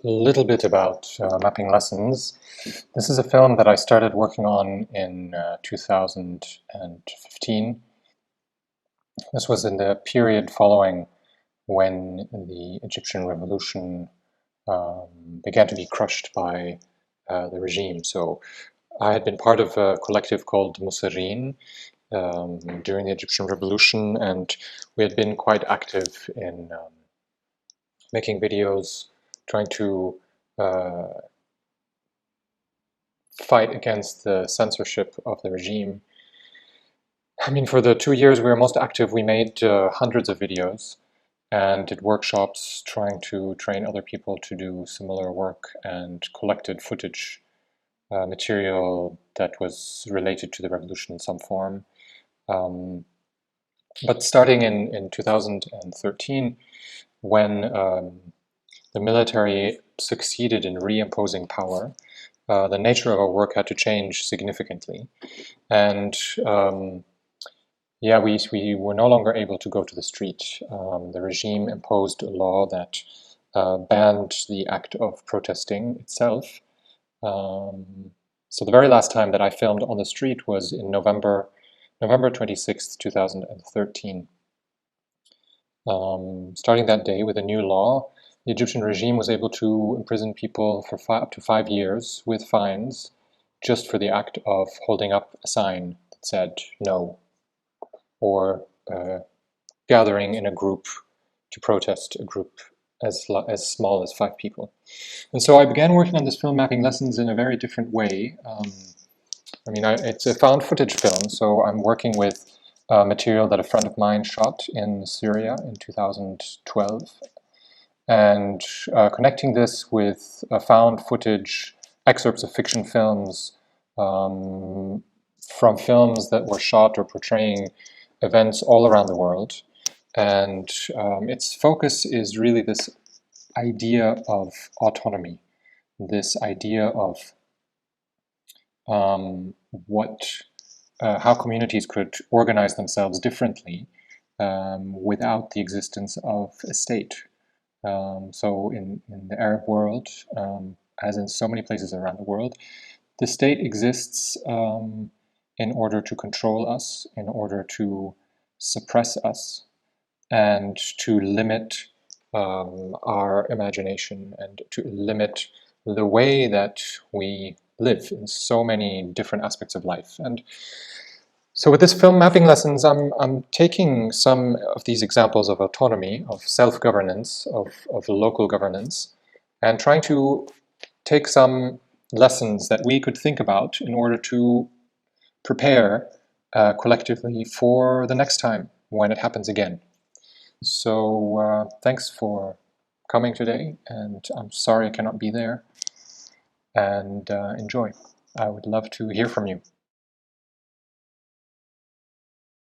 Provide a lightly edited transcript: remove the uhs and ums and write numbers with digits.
little bit about mapping lessons. This is a film that I started working on in 2015. This was in the period following when the Egyptian revolution began to be crushed by the regime. So I had been part of a collective called Musserrin during the Egyptian revolution, and we had been quite active in making videos, trying to fight against the censorship of the regime. I mean, for the 2 years we were most active, we made hundreds of videos and did workshops trying to train other people to do similar work, and collected footage material that was related to the revolution in some form. But starting in 2013, when the military succeeded in reimposing power, the nature of our work had to change significantly. And yeah, we were no longer able to go to the street. The regime imposed a law that banned the act of protesting itself. So the very last time that I filmed on the street was in November 26th, 2013. Starting that day with a new law, the Egyptian regime was able to imprison people for up to 5 years with fines just for the act of holding up a sign that said no, or gathering in a group to protest, a group as small as 5 people. And so I began working on this film mapping lessons in a very different way. I mean, it's a found footage film, so I'm working with material that a friend of mine shot in Syria in 2012, and connecting this with found footage, excerpts of fiction films, from films that were shot or portraying events all around the world. And its focus is really this idea of autonomy, this idea of how communities could organize themselves differently without the existence of a state. So in the Arab world, as in so many places around the world, the state exists in order to control us, in order to suppress us, and to limit our imagination, and to limit the way that we live in so many different aspects of life. And so with this film mapping lessons, I'm taking some of these examples of autonomy, of self-governance, of local governance, and trying to take some lessons that we could think about in order to prepare collectively for the next time when it happens again. So thanks for coming today, and I'm sorry I cannot be there, and enjoy. I would love to hear from you.